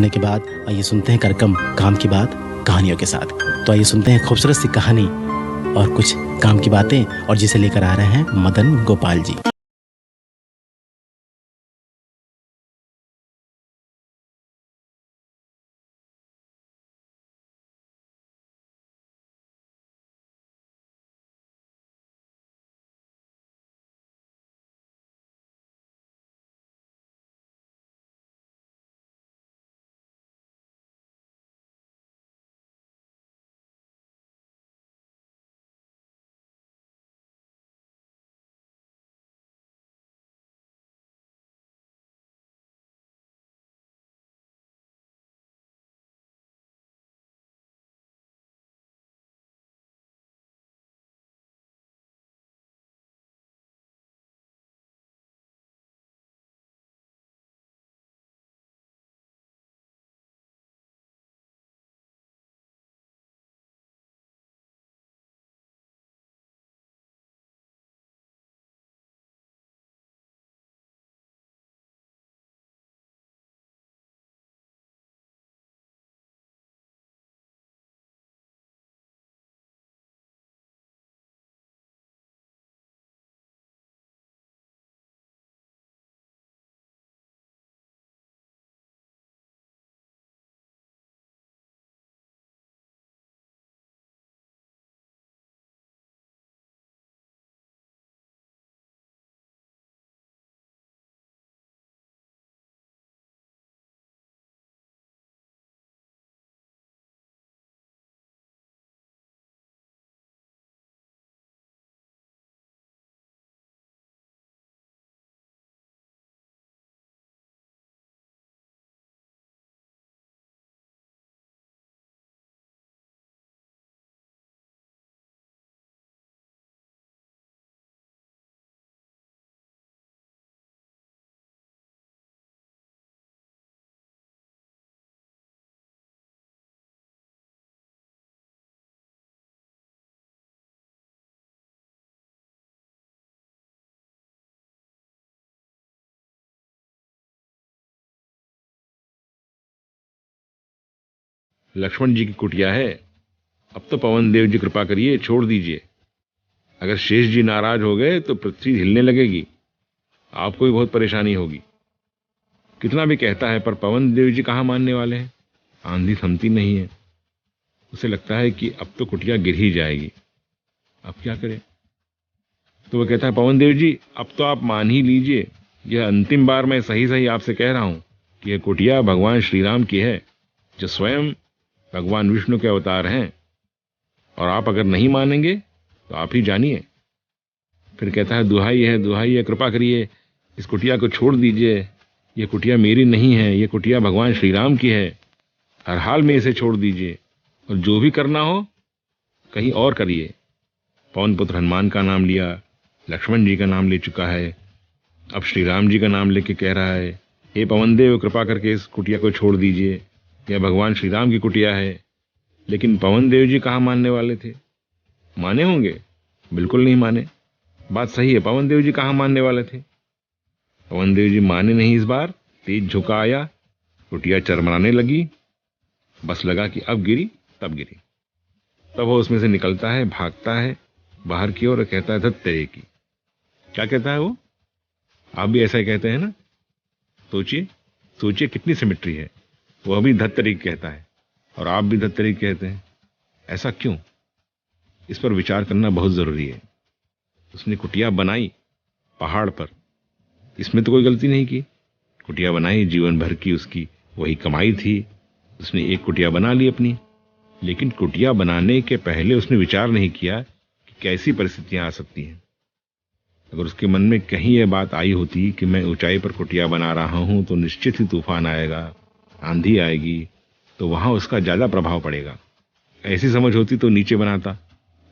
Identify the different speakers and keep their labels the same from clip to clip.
Speaker 1: सुनने के बाद आइए सुनते हैं कार्यक्रम काम की बात कहानियों के साथ। तो आइए सुनते हैं खूबसूरत सी कहानी और कुछ काम की बातें, और जिसे लेकर आ रहे हैं मदन गोपाल जी।
Speaker 2: लक्ष्मण जी की कुटिया है। अब तो पवन देव जी कृपा करिए, छोड़ दीजिए। अगर शेष जी नाराज हो गए तो पृथ्वी हिलने लगेगी, आपको भी बहुत परेशानी होगी। कितना भी कहता है पर पवन देव जी कहाँ मानने वाले हैं। आंधी थमती नहीं है। उसे लगता है कि अब तो कुटिया गिर ही जाएगी, अब क्या करे। तो वह कहता है, पवन देव जी अब तो आप मान ही लीजिए, यह अंतिम बार मैं सही सही आपसे कह रहा हूं कि यह कुटिया भगवान श्री राम की है, जो स्वयं भगवान विष्णु के अवतार हैं। और आप अगर नहीं मानेंगे तो आप ही जानिए। फिर कहता है, दुहाई है, कृपा करिए, इस कुटिया को छोड़ दीजिए। यह कुटिया मेरी नहीं है, यह कुटिया भगवान श्री राम की है। हर हाल में इसे छोड़ दीजिए, और जो भी करना हो कहीं और करिए। पवन पुत्र हनुमान का नाम लिया, लक्ष्मण जी का नाम ले चुका है, अब श्री राम जी का नाम लेके कह रहा है, हे पवन देव कृपा करके इस कुटिया को छोड़ दीजिए, यह भगवान श्री राम की कुटिया है। लेकिन पवन देव जी कहाँ मानने वाले थे? माने होंगे? बिल्कुल नहीं माने। बात सही है, पवन देव जी कहाँ मानने वाले थे? पवन देव जी माने नहीं। इस बार तेज झुका आया, कुटिया चरमराने लगी। बस लगा कि अब गिरी तब गिरी। तब वो उसमें से निकलता है, भागता है बाहर की ओर, कहता है, धत तेरे की। क्या कहता है वो? आप भी ऐसा ही कहते हैं ना? सोचिए सोचिए कितनी सिमिट्री है। वो भी धत तेरे की कहता है और आप भी धत तेरे की कहते हैं। ऐसा क्यों? इस पर विचार करना बहुत जरूरी है। उसने कुटिया बनाई पहाड़ पर, इसमें तो कोई गलती नहीं की। कुटिया बनाई, जीवन भर की उसकी वही कमाई थी। उसने एक कुटिया बना ली अपनी, लेकिन कुटिया बनाने के पहले उसने विचार नहीं किया कि कैसी परिस्थितियां आ सकती हैं। अगर उसके मन में कहीं यह बात आई होती कि मैं ऊंचाई पर कुटिया बना रहा हूं तो निश्चित ही तूफान आएगा, आंधी आएगी, तो वहां उसका ज्यादा प्रभाव पड़ेगा। ऐसी समझ होती तो नीचे बनाता,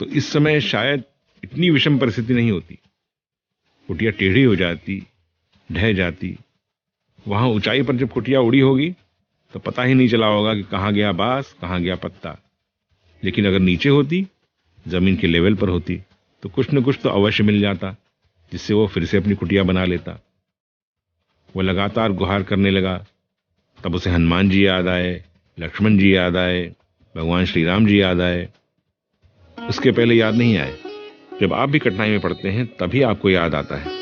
Speaker 2: तो इस समय शायद इतनी विषम परिस्थिति नहीं होती। कुटिया टेढ़ी हो जाती, ढह जाती। वहां ऊंचाई पर जब कुटिया उड़ी होगी तो पता ही नहीं चला होगा कि कहां गया बांस, कहां गया पत्ता। लेकिन अगर नीचे होती, जमीन के लेवल पर होती, तो कुछ न कुछ तो अवश्य मिल जाता, जिससे वो फिर से अपनी कुटिया बना लेता। वो लगातार गुहार करने लगा, तब उसे हनुमान जी याद आए, लक्ष्मण जी याद आए, भगवान श्री राम जी याद आए। उसके पहले याद नहीं आए। जब आप भी कठिनाई में पड़ते हैं तभी आपको याद आता है।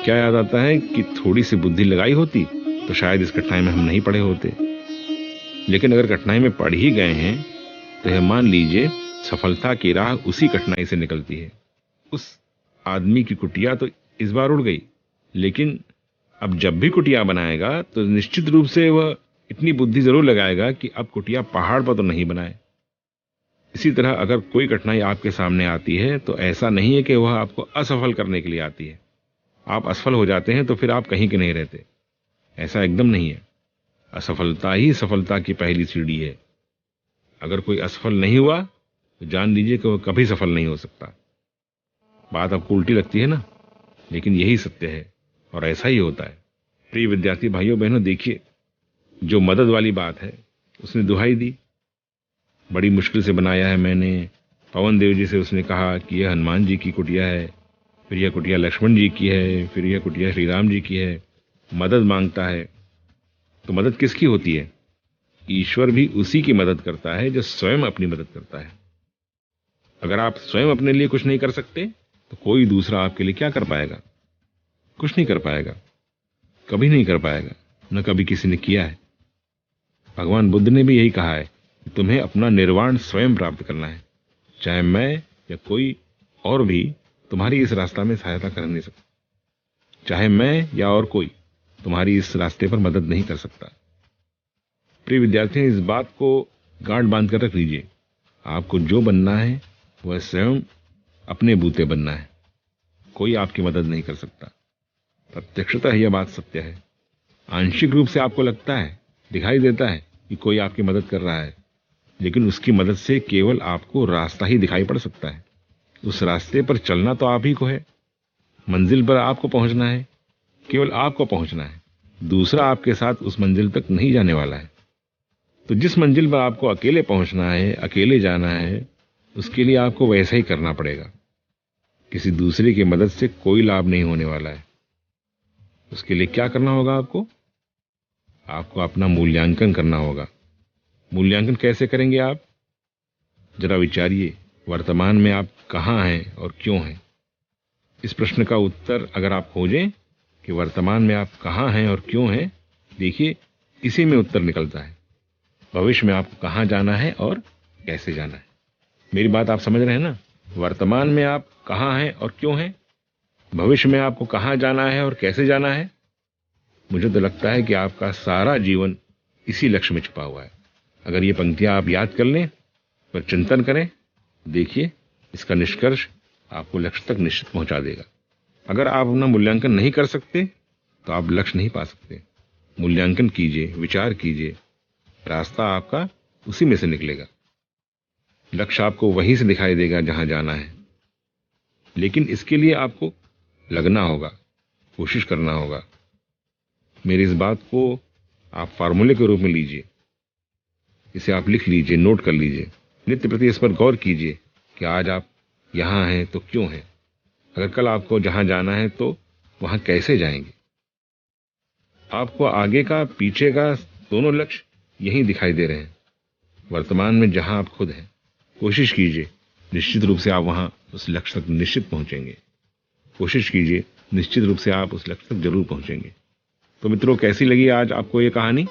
Speaker 2: क्या याद आता है कि थोड़ी सी बुद्धि लगाई होती तो शायद इस कठिनाई में हम नहीं पड़े होते। लेकिन अगर कठिनाई में पड़ ही गए हैं तो यह मान लीजिए सफलता की राह उसी कठिनाई से निकलती है। उस आदमी की कुटिया तो इस बार उड़ गई, लेकिन अब जब भी कुटिया बनाएगा तो निश्चित रूप से वह इतनी बुद्धि जरूर लगाएगा कि अब कुटिया पहाड़ पर तो नहीं बनाए। इसी तरह अगर कोई कठिनाई आपके सामने आती है तो ऐसा नहीं है कि वह आपको असफल करने के लिए आती है। आप असफल हो जाते हैं तो फिर आप कहीं के नहीं रहते। ऐसा एकदम नहीं है। असफलता ही सफलता की पहली सीढ़ी है। अगर कोई असफल नहीं हुआ तो जान लीजिए कि वह कभी सफल नहीं हो सकता। बात आपको उल्टी लगती है ना, लेकिन यही सत्य है और ऐसा ही होता है। प्रिय विद्यार्थी भाइयों बहनों, देखिए जो मदद वाली बात है उसने दुहाई दी, बड़ी मुश्किल से बनाया है मैंने। पवन देव जी से उसने कहा कि यह हनुमान जी की कुटिया है, फिर यह कुटिया लक्ष्मण जी की है, फिर यह कुटिया श्री राम जी की है। मदद मांगता है तो मदद किसकी होती है? ईश्वर भी उसी की मदद करता है जो स्वयं अपनी मदद करता है। अगर आप स्वयं अपने लिए कुछ नहीं कर सकते तो कोई दूसरा आपके लिए क्या कर पाएगा? कुछ नहीं कर पाएगा, कभी नहीं कर पाएगा, न कभी किसी ने किया है। भगवान बुद्ध ने भी यही कहा है कि तुम्हें अपना निर्वाण स्वयं प्राप्त करना है। चाहे मैं या कोई और भी तुम्हारी इस रास्ता में सहायता कर नहीं सकता। चाहे मैं या और कोई तुम्हारी इस रास्ते पर मदद नहीं कर सकता। प्रिय विद्यार्थियों, इस बात को गांठ बांध कर रख लीजिए। आपको जो बनना है वह स्वयं अपने बूते बनना है। कोई आपकी मदद नहीं कर सकता। प्रत्यक्षतः यह बात सत्य है। आंशिक रूप से आपको लगता है, दिखाई देता है कि कोई आपकी मदद कर रहा है, लेकिन उसकी मदद से केवल आपको रास्ता ही दिखाई पड़ सकता है। उस रास्ते पर चलना तो आप ही को है। मंजिल पर आपको पहुंचना है, केवल आपको पहुंचना है। दूसरा आपके साथ उस मंजिल तक नहीं जाने वाला है। तो जिस मंजिल पर आपको अकेले पहुंचना है, अकेले जाना है, उसके लिए आपको वैसा ही करना पड़ेगा। किसी दूसरे की मदद से कोई लाभ नहीं होने वाला है। उसके लिए क्या करना होगा आपको? आपको अपना मूल्यांकन करना होगा। मूल्यांकन कैसे करेंगे आप? जरा विचारिए, वर्तमान में आप कहाँ हैं और क्यों हैं? इस प्रश्न का उत्तर अगर आप खोजें कि वर्तमान में आप कहाँ हैं और क्यों हैं, देखिए इसी में उत्तर निकलता है। भविष्य में आपको कहाँ जाना है और कैसे जाना है। मेरी बात आप समझ रहे हैं ना? वर्तमान में आप कहाँ हैं और क्यों हैं, भविष्य में आपको कहाँ जाना है और कैसे जाना है। मुझे तो लगता है कि आपका सारा जीवन इसी लक्ष्य में छुपा हुआ है। अगर ये पंक्तियां आप याद कर लें, पर चिंतन करें, देखिए इसका निष्कर्ष आपको लक्ष्य तक निश्चित पहुंचा देगा। अगर आप अपना मूल्यांकन नहीं कर सकते तो आप लक्ष्य नहीं पा सकते। मूल्यांकन कीजिए, विचार कीजिए, रास्ता आपका उसी में से निकलेगा। लक्ष्य आपको वहीं से दिखाई देगा जहां जाना है। लेकिन इसके लिए आपको लगना होगा, कोशिश करना होगा। मेरी इस बात को आप फार्मूले के रूप में लीजिए। इसे आप लिख लीजिए, नोट कर लीजिए। नित्य प्रति इस पर गौर कीजिए कि आज आप यहां हैं तो क्यों हैं। अगर कल आपको जहां जाना है तो वहां कैसे जाएंगे। आपको आगे का, पीछे का दोनों लक्ष्य यहीं दिखाई दे रहे हैं, वर्तमान में जहां आप खुद हैं। कोशिश कीजिए, निश्चित रूप से आप वहां उस लक्ष्य तक निश्चित पहुंचेंगे। कोशिश कीजिए, निश्चित रूप से आप उस लक्ष्य तक जरूर पहुंचेंगे। तो मित्रों, कैसी लगी आज आपको ये कहानी?